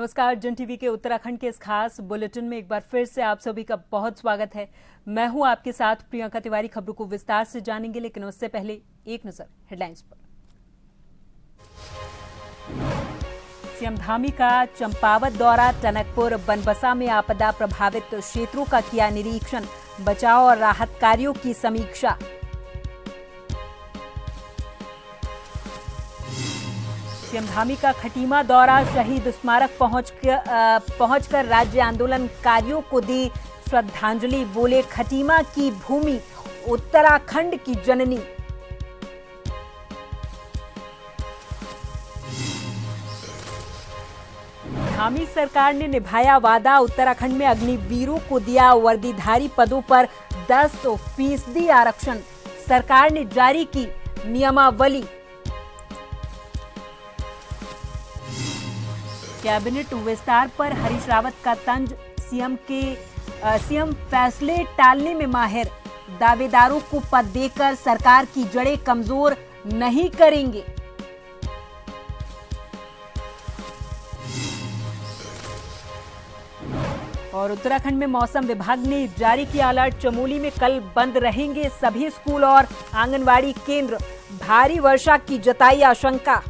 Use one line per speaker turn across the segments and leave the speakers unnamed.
नमस्कार। जन टीवी के उत्तराखंड के इस खास बुलेटिन में एक बार फिर से आप सभी का बहुत स्वागत है। मैं हूं आपके साथ प्रियंका तिवारी। खबरों को विस्तार से जानेंगे, लेकिन उससे पहले एक नजर हेडलाइंस पर। सीएम धामी का चंपावत दौरा, टनकपुर बनबसा में आपदा प्रभावित क्षेत्रों का किया निरीक्षण, बचाव और राहत कार्यों की समीक्षा। सीएम धामी का खटीमा दौरा, शहीद स्मारक पहुंचकर राज्य आंदोलनकारियों को दी श्रद्धांजलि, बोले खटीमा की भूमि उत्तराखंड की जननी। धामी सरकार ने निभाया वादा, उत्तराखंड में अग्निवीरों को दिया वर्दीधारी पदों पर 10% आरक्षण, सरकार ने जारी की नियमावली। कैबिनेट विस्तार पर हरीश रावत का तंज, सीएम फैसले टालने में माहिर, दावेदारों को पद देकर सरकार की जड़ें कमजोर नहीं करेंगे। और उत्तराखंड में मौसम विभाग ने जारी किया अलर्ट, चमोली में कल बंद रहेंगे सभी स्कूल और आंगनवाड़ी केंद्र, भारी वर्षा की जताई आशंका।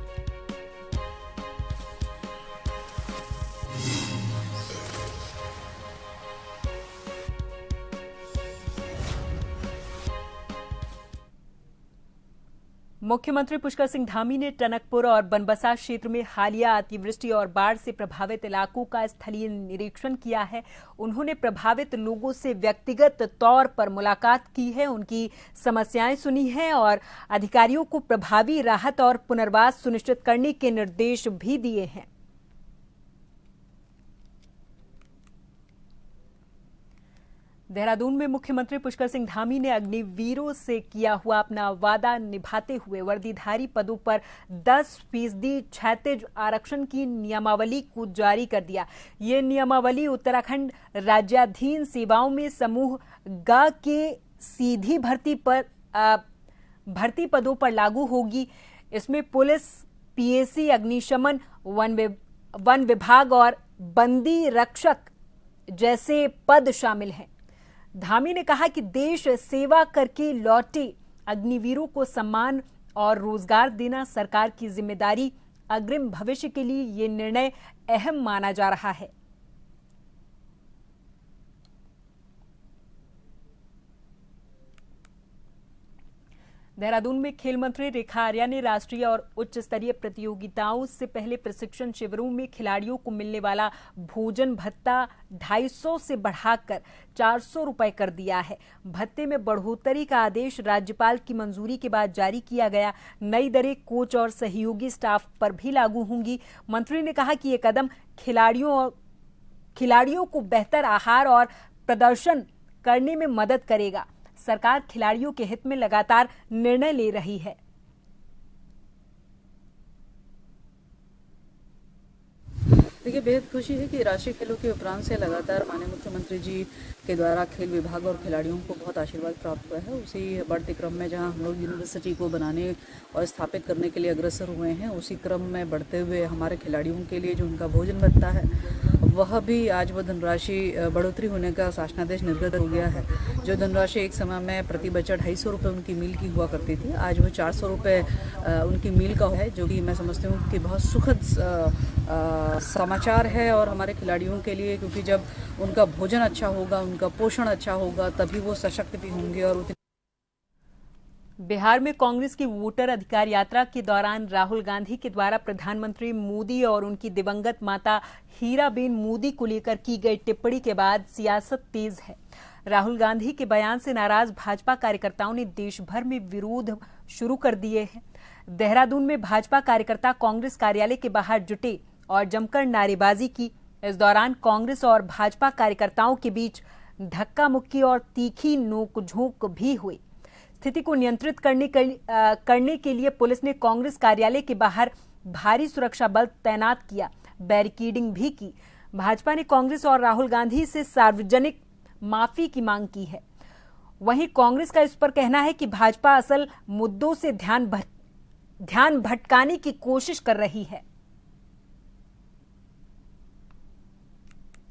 मुख्यमंत्री पुष्कर सिंह धामी ने टनकपुर और बनबसा क्षेत्र में हालिया अतिवृष्टि और बाढ़ से प्रभावित इलाकों का स्थलीय निरीक्षण किया है। उन्होंने प्रभावित लोगों से व्यक्तिगत तौर पर मुलाकात की है, उनकी समस्याएं सुनी हैं और अधिकारियों को प्रभावी राहत और पुनर्वास सुनिश्चित करने के निर्देश भी दिए हैं। देहरादून में मुख्यमंत्री पुष्कर सिंह धामी ने अग्निवीरों से किया हुआ अपना वादा निभाते हुए वर्दीधारी पदों पर 10% क्षैतिज आरक्षण की नियमावली को जारी कर दिया। ये नियमावली उत्तराखंड राज्याधीन सेवाओं में समूह ग के सीधी भर्ती पदों पर लागू होगी। इसमें पुलिस, पीएसी, अग्निशमन, वन विभाग और बंदी रक्षक जैसे पद शामिल हैं। धामी ने कहा कि देश सेवा करके लौटे अग्निवीरों को सम्मान और रोजगार देना सरकार की जिम्मेदारी, अग्रिम भविष्य के लिए ये निर्णय अहम माना जा रहा है। देहरादून में खेल मंत्री रेखा आर्या ने राष्ट्रीय और उच्च स्तरीय प्रतियोगिताओं से पहले प्रशिक्षण शिविरों में खिलाड़ियों को मिलने वाला भोजन भत्ता 250 से बढ़ाकर 400 रुपए कर दिया है। भत्ते में बढ़ोतरी का आदेश राज्यपाल की मंजूरी के बाद जारी किया गया। नई दरें कोच और सहयोगी स्टाफ पर भी लागू होंगी। मंत्री ने कहा कि ये कदम खिलाड़ियों को बेहतर आहार और प्रदर्शन करने में मदद करेगा। सरकार खिलाड़ियों के हित में लगातार निर्णय ले रही है।
देखिए, बेहद खुशी है कि राष्ट्रीय खेलों के उपरांत से लगातार माननीय मुख्यमंत्री जी के द्वारा खेल विभाग और खिलाड़ियों को बहुत आशीर्वाद प्राप्त हुआ है। उसी बढ़ते क्रम में जहां हम लोग यूनिवर्सिटी को बनाने और स्थापित करने के लिए अग्रसर हुए हैं, उसी क्रम में बढ़ते हुए हमारे खिलाड़ियों के लिए जो उनका भोजन भत्ता है, वह भी आज वो धनराशि बढ़ोतरी होने का शासनादेश निर्गत हो गया है। जो धनराशि एक समय में प्रति बच्चा 250 रुपये उनकी मील की हुआ करती थी, आज वो 400 रुपये उनकी मील का है, जो कि मैं समझती हूँ कि बहुत सुखद समाचार है और हमारे खिलाड़ियों के लिए, क्योंकि जब उनका भोजन अच्छा होगा, उनका पोषण अच्छा होगा, तभी वो सशक्त भी होंगे। और
बिहार में कांग्रेस की वोटर अधिकार यात्रा के दौरान राहुल गांधी के द्वारा प्रधानमंत्री मोदी और उनकी दिवंगत माता हीराबेन मोदी को लेकर की गई टिप्पणी के बाद सियासत तेज है। राहुल गांधी के बयान से नाराज भाजपा कार्यकर्ताओं ने देश भर में विरोध शुरू कर दिए हैं। देहरादून में भाजपा कार्यकर्ता कांग्रेस कार्यालय के बाहर जुटे और जमकर नारेबाजी की। इस दौरान कांग्रेस और भाजपा कार्यकर्ताओं के बीच धक्का मुक्की और तीखी नोकझोंक भी हुई। स्थिति को नियंत्रित करने के लिए पुलिस ने कांग्रेस कार्यालय के बाहर भारी सुरक्षा बल तैनात किया, बैरिकेडिंग भी की। भाजपा ने कांग्रेस और राहुल गांधी से सार्वजनिक माफी की मांग की है। वहीं कांग्रेस का इस पर कहना है कि भाजपा असल मुद्दों से ध्यान भटकाने की कोशिश कर रही है।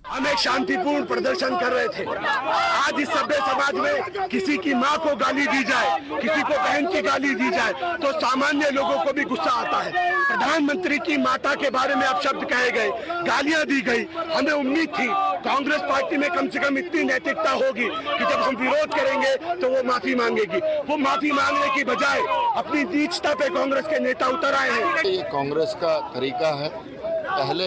हम एक शांतिपूर्ण प्रदर्शन कर रहे थे। आज इस सभ्य समाज में किसी की माँ को गाली दी जाए, किसी को बहन की गाली दी जाए तो सामान्य लोगों को भी गुस्सा आता है। प्रधानमंत्री की माता के बारे में अपशब्द कहे गए, गालियां दी गई। हमें उम्मीद थी कांग्रेस पार्टी में कम से कम इतनी नैतिकता होगी कि जब हम विरोध करेंगे तो वो माफी मांगेगी। वो माफी मांगने की बजाय अपनी नीचता पे कांग्रेस के नेता उतर आए हैं।
ये कांग्रेस का तरीका है। पहले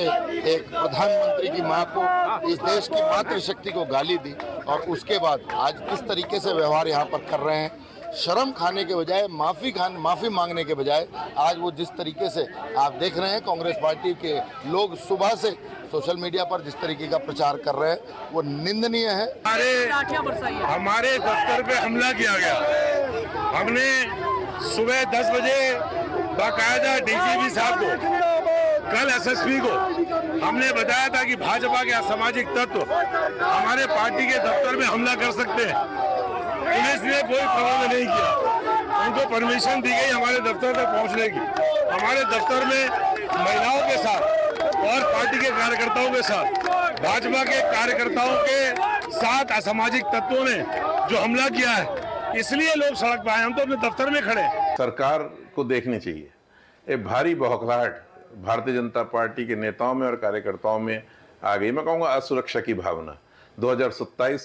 एक प्रधानमंत्री की मां को, इस देश की मातृशक्ति को गाली दी और उसके बाद आज इस तरीके से व्यवहार यहाँ पर कर रहे हैं। शर्म खाने के बजाय, माफी मांगने के बजाय आज वो जिस तरीके से आप देख रहे हैं कांग्रेस पार्टी के लोग सुबह से सोशल मीडिया पर जिस तरीके का प्रचार कर रहे हैं वो निंदनीय है।
हमारे दफ्तर पे हमला किया गया। हमने सुबह 10 बजे बाकायदा डीजीपी साहब को, कल एसएसपी को हमने बताया था कि भाजपा के असामाजिक तत्व हमारे पार्टी के दफ्तर में हमला कर सकते हैं। पुलिस ने कोई प्रबंध नहीं किया। उनको परमिशन दी गई हमारे दफ्तर तक पहुंचने की। हमारे दफ्तर में महिलाओं के साथ और पार्टी के कार्यकर्ताओं के साथ, भाजपा के कार्यकर्ताओं के साथ असामाजिक तत्वों ने जो हमला किया है, इसलिए लोग सड़क पर आए। हम तो अपने दफ्तर में खड़े।
सरकार को देखनी चाहिए एक भारी बौखलाहट भारतीय जनता पार्टी के नेताओं में और कार्यकर्ताओं में आ गई। मैं कहूँगा असुरक्षा की भावना। 2027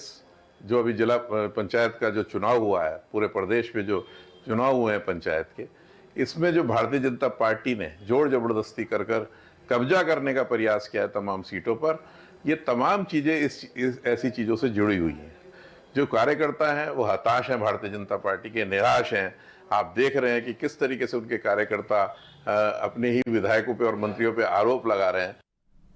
जो अभी जिला पंचायत का जो चुनाव हुआ है, पूरे प्रदेश में जो चुनाव हुए हैं पंचायत के, इसमें जो भारतीय जनता पार्टी ने जोर जबरदस्ती कर कब्जा करने का प्रयास किया है तमाम सीटों पर, ये तमाम चीज़ें इस ऐसी चीज़ों से जुड़ी हुई हैं। जो कार्यकर्ता हैं वो हताश हैं, भारतीय जनता पार्टी के निराश हैं। आप देख रहे हैं कि किस तरीके से उनके कार्यकर्ता अपने ही विधायकों पे और मंत्रियों पे आरोप लगा रहे हैं।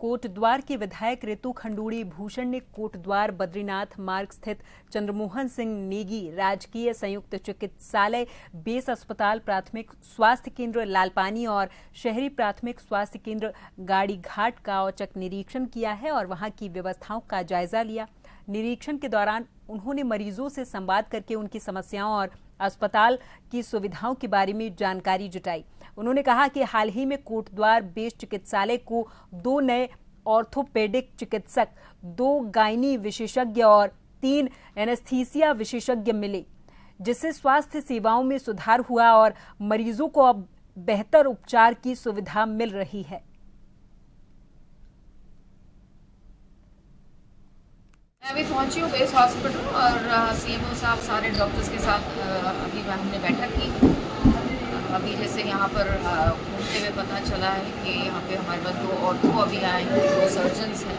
कोटद्वार के विधायक ऋतु खंडूड़ी भूषण ने कोटद्वार बद्रीनाथ मार्ग स्थित चंद्रमोहन सिंह नेगी राजकीय संयुक्त चिकित्सालय, बेस अस्पताल, प्राथमिक स्वास्थ्य केंद्र लालपानी और शहरी प्राथमिक स्वास्थ्य केंद्र गाड़ीघाट का औचक निरीक्षण किया है और वहां की व्यवस्थाओं का जायजा लिया। निरीक्षण के दौरान उन्होंने मरीजों से संवाद करके उनकी समस्याओं और अस्पताल की सुविधाओं के बारे में जानकारी जुटाई। उन्होंने कहा कि हाल ही में कोटद्वार बेस चिकित्सालय को 2 नए ऑर्थोपेडिक चिकित्सक, 2 गायनी विशेषज्ञ और 3 एनेस्थीसिया विशेषज्ञ मिले, जिससे स्वास्थ्य सेवाओं में सुधार हुआ और मरीजों को अब बेहतर उपचार की सुविधा मिल रही है।
मैं अभी पहुंची हूँ बेस हॉस्पिटल और सीएमओ साहब सारे डॉक्टर्स के साथ अभी हमने बैठक की। अभी जैसे यहाँ पर घूमते हुए पता चला है कि यहाँ पे हमारे पास 2 ऑर्थो अभी आए हैं, 2 सर्जन्स हैं,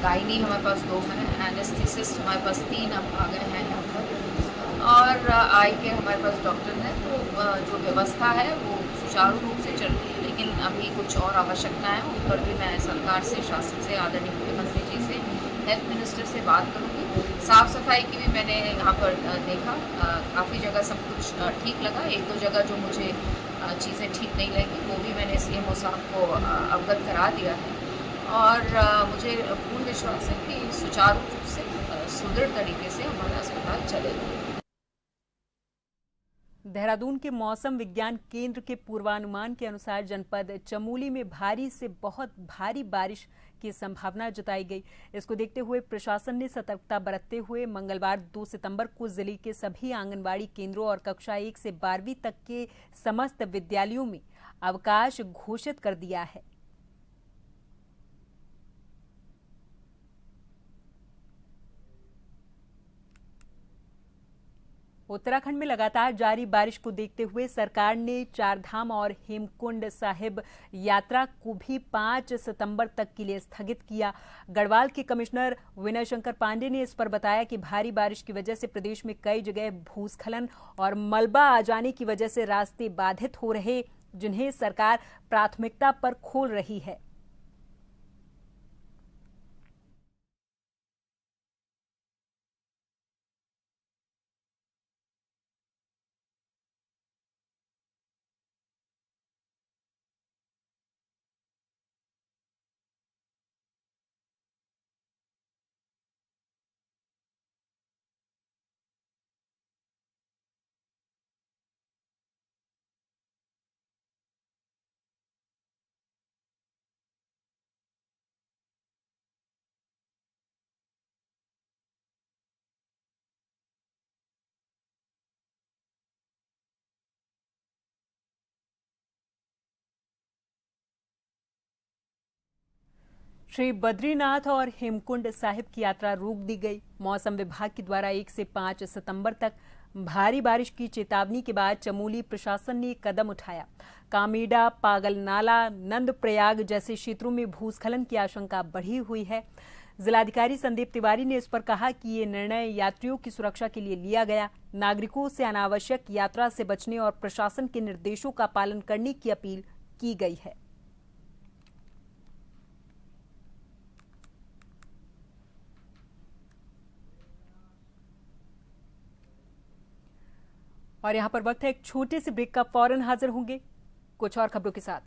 गायनी हमारे पास 2 हैं, एनेस्थीसिस्ट हमारे पास 3 अब आ गए हैं यहाँ पर, और आई के हमारे पास डॉक्टर हैं। तो जो व्यवस्था है वो सुचारू रूप से चल रही है, लेकिन अभी कुछ और आवश्यकता है, उन पर भी मैं सरकार से, शासन से, आदरणीय मुख्यमंत्री जी से, हेल्थ मिनिस्टर से बात करूँगी। साफ़ सफाई की भी मैंने यहाँ पर देखा, काफ़ी जगह सब कुछ ठीक लगा। 1-2 जगह जो मुझे चीज़ें ठीक नहीं लगी वो भी मैंने सीएमओ साहब को अवगत करा दिया है और मुझे पूर्ण विश्वास है कि सुचारू रूप से सुदृढ़ तरीके से हमारा अस्पताल चलेगा।
देहरादून के मौसम विज्ञान केंद्र के पूर्वानुमान के अनुसार जनपद चमोली में भारी से बहुत भारी बारिश की संभावना जताई गई। इसको देखते हुए प्रशासन ने सतर्कता बरतते हुए मंगलवार 2 सितंबर को जिले के सभी आंगनबाड़ी केंद्रों और कक्षा 1 से 12वीं तक के समस्त विद्यालयों में अवकाश घोषित कर दिया है। उत्तराखंड में लगातार जारी बारिश को देखते हुए सरकार ने चारधाम और हेमकुंड साहिब यात्रा को भी 5 सितंबर तक के लिए स्थगित किया। गढ़वाल के कमिश्नर विनय शंकर पांडे ने इस पर बताया कि भारी बारिश की वजह से प्रदेश में कई जगह भूस्खलन और मलबा आ जाने की वजह से रास्ते बाधित हो रहे, जिन्हें सरकार प्राथमिकता पर खोल रही है। श्री बद्रीनाथ और हेमकुंड साहिब की यात्रा रोक दी गई। मौसम विभाग के द्वारा 1 से 5 सितंबर तक भारी बारिश की चेतावनी के बाद चमोली प्रशासन ने कदम उठाया। कामेडा, पागलनाला, नंदप्रयाग जैसे क्षेत्रों में भूस्खलन की आशंका बढ़ी हुई है। जिलाधिकारी संदीप तिवारी ने इस पर कहा कि ये निर्णय यात्रियों की सुरक्षा के लिए लिया गया। नागरिकों से अनावश्यक यात्रा से बचने और प्रशासन के निर्देशों का पालन करने की अपील की गई है। और यहां पर वक्त है एक छोटे से ब्रेक का। फौरन हाजिर होंगे कुछ और खबरों के साथ।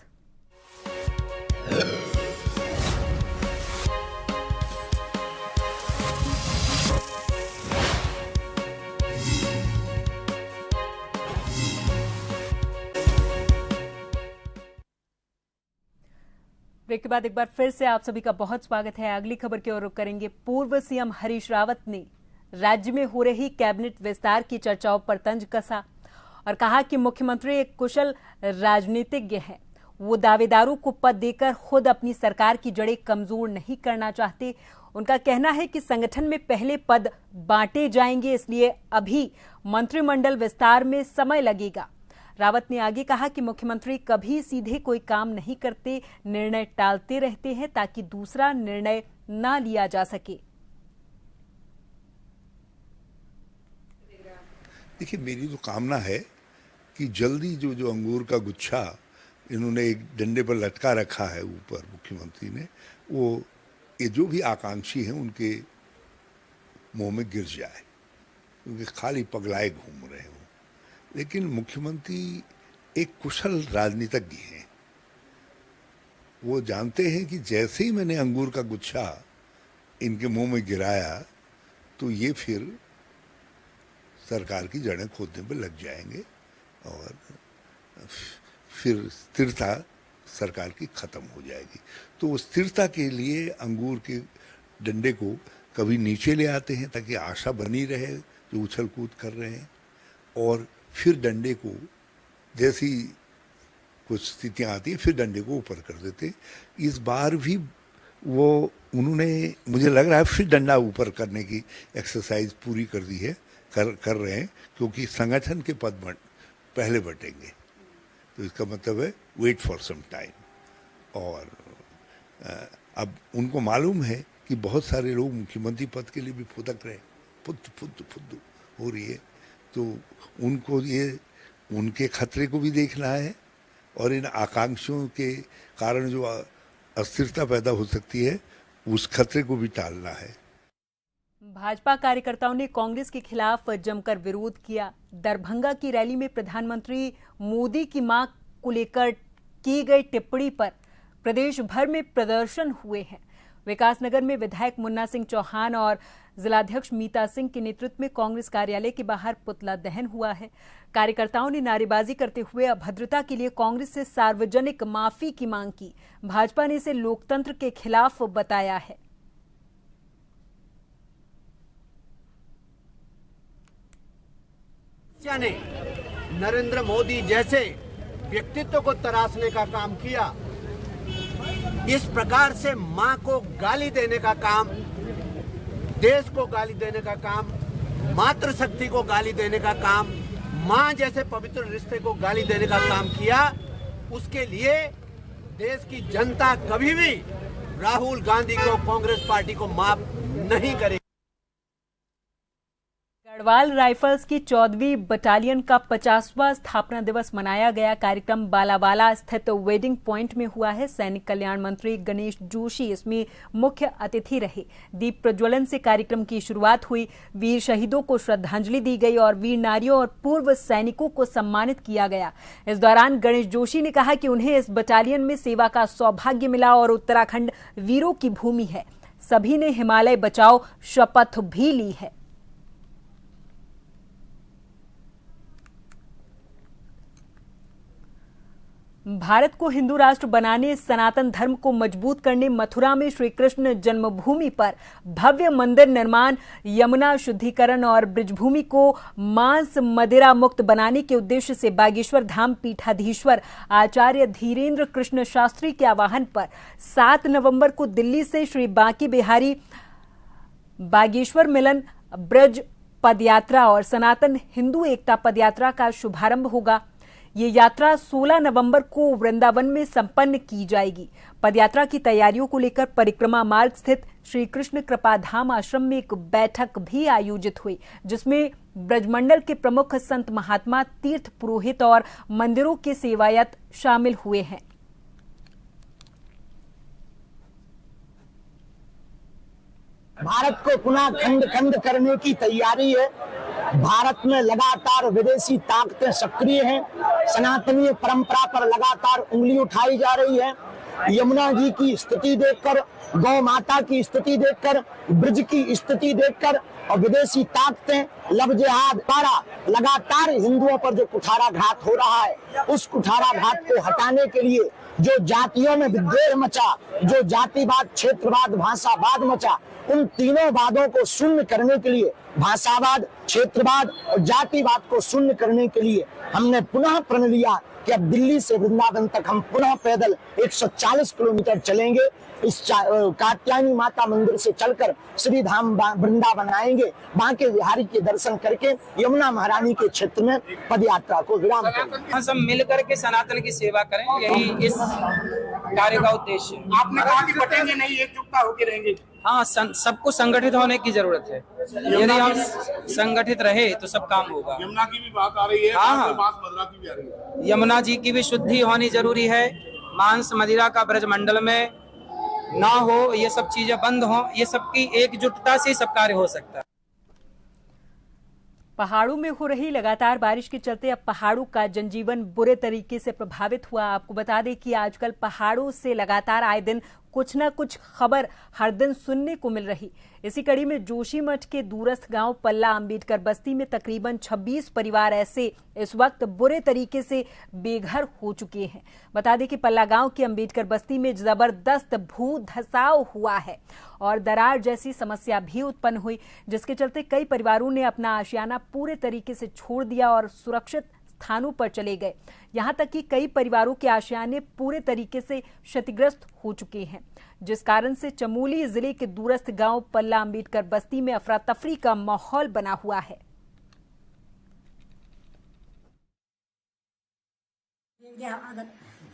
ब्रेक के बाद एक बार फिर से आप सभी का बहुत स्वागत है। अगली खबर की ओर रुख करेंगे। पूर्व सीएम हरीश रावत ने राज्य में हो रही कैबिनेट विस्तार की चर्चाओं पर तंज कसा और कहा कि मुख्यमंत्री एक कुशल राजनीतिज्ञ हैं। वो दावेदारों को पद देकर खुद अपनी सरकार की जड़ें कमजोर नहीं करना चाहते। उनका कहना है कि संगठन में पहले पद बांटे जाएंगे, इसलिए अभी मंत्रिमंडल विस्तार में समय लगेगा। रावत ने आगे कहा कि मुख्यमंत्री कभी सीधे कोई काम नहीं करते, निर्णय टालते रहते हैं ताकि दूसरा निर्णय न लिया जा सके।
देखिए, मेरी तो कामना है कि जल्दी जो अंगूर का गुच्छा इन्होंने एक डंडे पर लटका रखा है ऊपर मुख्यमंत्री ने, वो ये जो भी आकांक्षी हैं उनके मुंह में गिर जाए, क्योंकि खाली पगलाए घूम रहे हो। लेकिन मुख्यमंत्री एक कुशल राजनीतिज्ञ हैं। वो जानते हैं कि जैसे ही मैंने अंगूर का गुच्छा इनके मुंह में गिराया तो ये फिर सरकार की जड़ें खोदने पर लग जाएंगे और फिर स्थिरता सरकार की खत्म हो जाएगी। तो स्थिरता के लिए अंगूर के डंडे को कभी नीचे ले आते हैं ताकि आशा बनी रहे जो उछल कूद कर रहे हैं, और फिर डंडे को जैसी कुछ स्थितियां आती हैं फिर डंडे को ऊपर कर देते। इस बार भी वो उन्होंने, मुझे लग रहा है, फिर डंडा ऊपर करने की एक्सरसाइज पूरी कर दी है, कर रहे हैं, क्योंकि संगठन के पद पहले बटेंगे। तो इसका मतलब है वेट फॉर सम टाइम। और अब उनको मालूम है कि बहुत सारे लोग मुख्यमंत्री पद के लिए भी फुदक रहे, फुद्दू हो रही है। तो उनको ये उनके खतरे को भी देखना है और इन आकांक्षियों के कारण जो अस्थिरता पैदा हो सकती है उस खतरे को भी टालना है।
भाजपा कार्यकर्ताओं ने कांग्रेस के खिलाफ जमकर विरोध किया। दरभंगा की रैली में प्रधानमंत्री मोदी की मां को लेकर की गई टिप्पणी पर प्रदेश भर में प्रदर्शन हुए हैं। विकासनगर में विधायक मुन्ना सिंह चौहान और जिलाध्यक्ष मीता सिंह के नेतृत्व में कांग्रेस कार्यालय के बाहर पुतला दहन हुआ है। कार्यकर्ताओं ने नारेबाजी करते हुए अभद्रता के लिए कांग्रेस से सार्वजनिक माफी की मांग की। भाजपा ने इसे लोकतंत्र के खिलाफ बताया है।
ने नरेंद्र मोदी जैसे व्यक्तित्व को तराशने का काम किया। इस प्रकार से मां को गाली देने का काम, देश को गाली देने का काम, मातृशक्ति को गाली देने का काम, मां जैसे पवित्र रिश्ते को गाली देने का काम किया, उसके लिए देश की जनता कभी भी राहुल गांधी को, कांग्रेस पार्टी को माफ नहीं करेगी।
गढ़वाल राइफल्स की 14वीं बटालियन का 50वां स्थापना दिवस मनाया गया। कार्यक्रम बालावाला स्थित वेडिंग पॉइंट में हुआ है। सैनिक कल्याण मंत्री गणेश जोशी इसमें मुख्य अतिथि रहे। दीप प्रज्वलन से कार्यक्रम की शुरुआत हुई। वीर शहीदों को श्रद्धांजलि दी गई और वीर नारियों और पूर्व सैनिकों को सम्मानित किया गया। इस दौरान गणेश जोशी ने कहा कि उन्हें इस बटालियन में सेवा का सौभाग्य मिला और उत्तराखंड वीरों की भूमि है। सभी ने हिमालय बचाओ शपथ भी ली है। भारत को हिंदू राष्ट्र बनाने, सनातन धर्म को मजबूत करने मथुरा में श्री कृष्ण जन्मभूमि पर भव्य मंदिर निर्माण, यमुना शुद्धिकरण और ब्रजभूमि को मांस मदिरा मुक्त बनाने के उद्देश्य से बागेश्वर धाम पीठाधीश्वर आचार्य धीरेन्द्र कृष्ण शास्त्री के आह्वान पर 7 नवंबर को दिल्ली से श्री बांके बिहारी बागेश्वर मिलन ब्रज पदयात्रा और सनातन हिंदू एकता पदयात्रा का शुभारंभ होगा। ये यात्रा 16 नवंबर को वृंदावन में संपन्न की जाएगी। पदयात्रा की तैयारियों को लेकर परिक्रमा मार्ग स्थित श्री कृष्ण कृपाधाम आश्रम में एक बैठक भी आयोजित हुई, जिसमें ब्रजमंडल के प्रमुख संत महात्मा, तीर्थ पुरोहित और मंदिरों के सेवायत शामिल हुए हैं।
भारत को पुनः खंड खंड करने की तैयारी है। भारत में लगातार विदेशी ताकतें सक्रिय हैं। सनातनीय परंपरा पर लगातार उंगली उठाई जा रही है। यमुना जी की स्थिति देखकर, गौ माता की स्थिति देखकर, ब्रज की स्थिति देखकर और विदेशी ताकतें लब जिहाद द्वारा लगातार हिंदुओं पर जो कुठाराघात हो रहा है, उस कुठाराघात को हटाने के लिए जो जातियों में विद्वेष मचा, जो जातिवाद, क्षेत्रवाद, भाषावाद मचा, उन तीनों वादों को शून्य करने के लिए, भाषावाद, क्षेत्रवाद और जातिवाद को शून्य करने के लिए हमने पुनः प्रण लिया कि अब दिल्ली से वृंदावन तक हम पुनः पैदल 140 किलोमीटर चलेंगे। इस कात्यायनी माता मंदिर से चलकर श्री धाम वृंदावन आएंगे, बांके बिहारी के दर्शन करके यमुना महारानी के क्षेत्र में पदयात्रा को विराम करेंगे।
सब मिलकर के सनातन की सेवा करें, यही इस कार्य का उद्देश्य है।
आपने कहा कि बटेंगे नहीं, एकजुटता होकर रहेंगे।
हाँ, सबको संगठित होने की जरूरत है। यदि हम संगठित रहे तो सब काम होगा।
यमुना की भी बात आ रही है।
हाँ,
मदिरा की भी आ रही है।
यमुना जी की भी शुद्धि होनी जरूरी है। मांस मदिरा का ब्रजमंडल में ना हो, ये सब चीजें बंद हो, ये सबकी एकजुटता से सब कार्य हो सकता है।
पहाड़ों में हो रही लगातार बारिश के चलते अब पहाड़ों का जनजीवन बुरे तरीके से प्रभावित हुआ। आपको बता दें कि आजकल पहाड़ों से लगातार आए दिन कुछ न कुछ खबर हर दिन सुनने को मिल रही। इसी कड़ी में जोशीमठ के दूरस्थ गांव पल्ला अंबेडकर बस्ती में तकरीबन 26 परिवार ऐसे इस वक्त बुरे तरीके से बेघर हो चुके हैं। बता दें कि पल्ला गांव के अंबेडकर बस्ती में जबरदस्त भू धसाव हुआ है और दरार जैसी समस्या भी उत्पन्न हुई, जिसके चलते कई परिवारों ने अपना आशियाना पूरे तरीके से छोड़ दिया और सुरक्षित स्थानों पर चले गए। यहां तक कि कई परिवारों के आशियाने पूरे तरीके से क्षतिग्रस्त हो चुके हैं, जिस कारण से चमोली जिले के दूरस्थ गांव पल्ला अंबेडकर बस्ती में अफरा तफरी का माहौल बना हुआ है।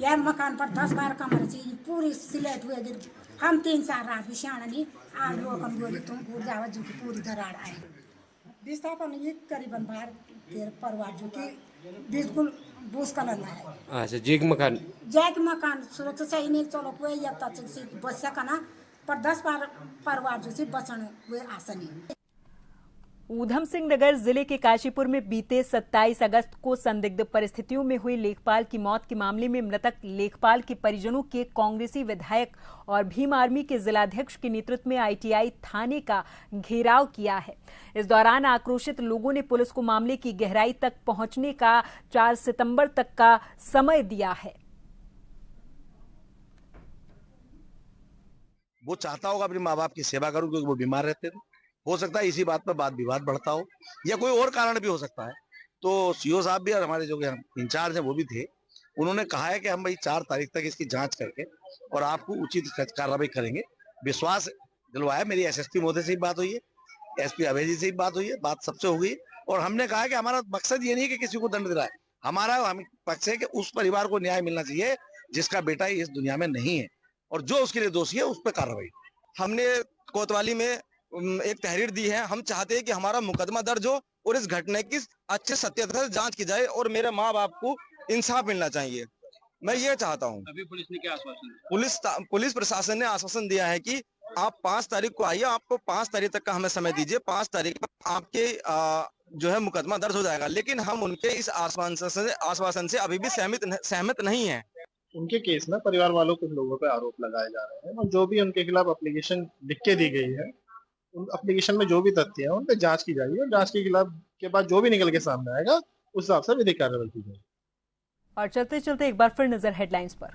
यह मकान पर 10-12 कमरे थी, पूरी सिलेट हुए गिर। हम 3-4 रात भी शानी आज लोग कमजोरी तुम पूरी जावा जो की पूरी दरार आए विस्थापन ये करीबन 12 परिवार जो की बिल्कुल भूस्खलन है।
अच्छा, जैक मकान
सुरक्षा चाहिए नहीं, चलो कोई या तक से बच सकना पर 10-12 परिवार जो से बचन हुए आसनी।
ऊधम सिंह नगर जिले के काशीपुर में बीते 27 अगस्त को संदिग्ध परिस्थितियों में हुई लेखपाल की मौत के मामले में मृतक लेखपाल के परिजनों के कांग्रेसी विधायक और भीम आर्मी के जिलाध्यक्ष के नेतृत्व में आईटीआई थाने का घेराव किया है। इस दौरान आक्रोशित लोगों ने पुलिस को मामले की गहराई तक पहुंचने का 4 सितंबर तक का समय दिया है।
वो चाहता होगा अपने माँ बाप की सेवा करूं क्योंकि वो बीमार रहते थे। हो सकता है इसी बात पर वाद विवाद बढ़ता हो या कोई और कारण भी हो सकता है। तो सीओ साहब भी और हमारे जो इंचार्ज हैं वो भी थे। उन्होंने कहा है कि हम भाई 4 तारीख तक इसकी जांच करके और आपको उचित कार्रवाई करेंगे। विश्वास दिलवाया। मेरी एसएसपी महोदय से भी बात हुई है, एसपी अभय जी से भी बात हुई है, बात सबसे हो गई। और हमने कहा कि हमारा मकसद ये नहीं है कि किसी को दंड दिलाए, हमारा हम पक्ष है कि उस परिवार को न्याय मिलना चाहिए जिसका बेटा इस दुनिया में नहीं है और जो उसके लिए दोषी है उस पर कार्रवाई।
हमने कोतवाली में एक तहरीर दी है। हम चाहते हैं कि हमारा मुकदमा दर्ज हो और इस घटना की अच्छे सत्यता से जांच की जाए और मेरे माँ बाप को इंसाफ मिलना चाहिए। मैं ये चाहता हूँ।
अभी पुलिस ने क्या आश्वासन?
पुलिस प्रशासन ने आश्वासन दिया है कि आप 5 तारीख को आइए, आपको 5 तारीख तक का हमें समय दीजिए, 5 तारीख पर आपके जो है मुकदमा दर्ज हो जाएगा। लेकिन हम उनके इस आश्वासन से अभी भी सहमत नहीं है।
उनके केस में परिवार वालों कुछ लोगों पर आरोप लगाए जा रहे हैं और जो भी उनके खिलाफ एप्लीकेशन लिख के दी गई है, उन एप्लीकेशन में जो भी तथ्य है उन पर जांच की जाएगी और जांच के खिलाफ के बाद जो भी निकल के सामने आएगा उस हिसाब से विधिक कार्रवाई की जाएगी।
और चलते चलते एक बार फिर नजर हेडलाइंस पर।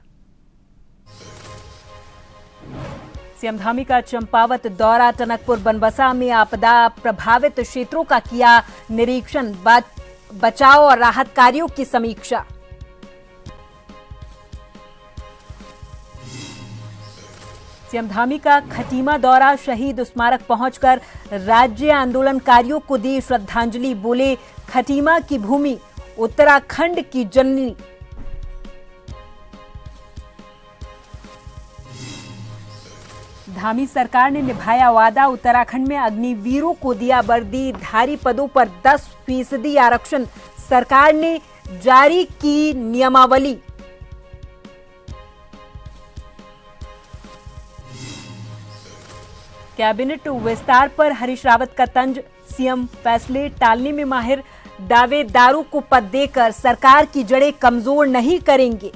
सीएम धामी का चंपावत दौरा, टनकपुर बनबसा में आपदा प्रभावित क्षेत्रों का किया निरीक्षण, बचाव और राहत कार्यों की समीक्षा। सीएम धामी का खटीमा दौरा, शहीद स्मारक पहुंचकर राज्य आंदोलनकारियों को दी श्रद्धांजलि, बोले खटीमा की भूमि उत्तराखंड की जननी। धामी सरकार ने निभाया वादा, उत्तराखंड में अग्निवीरों को दिया वर्दी, धारी पदों पर 10% आरक्षण, सरकार ने जारी की नियमावली। कैबिनेट विस्तार पर हरीश रावत का तंज, सीएम फैसले टालने में माहिर, दावेदारों को पद देकर सरकार की जड़ें कमजोर नहीं करेंगे।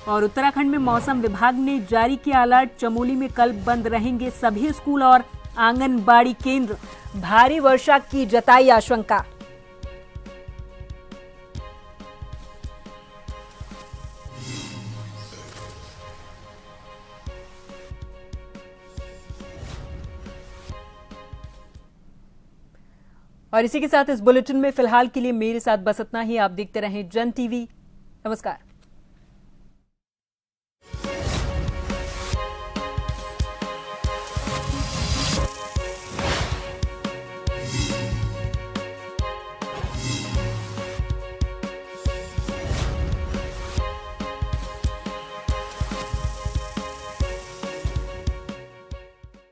और उत्तराखंड में मौसम विभाग ने जारी किया अलर्ट, चमोली में कल बंद रहेंगे सभी स्कूल और आंगनबाड़ी केंद्र, भारी वर्षा की जताई आशंका। और इसी के साथ इस बुलेटिन में फिलहाल के लिए मेरे साथ बस इतना ही। आप देखते रहें जन टीवी। नमस्कार।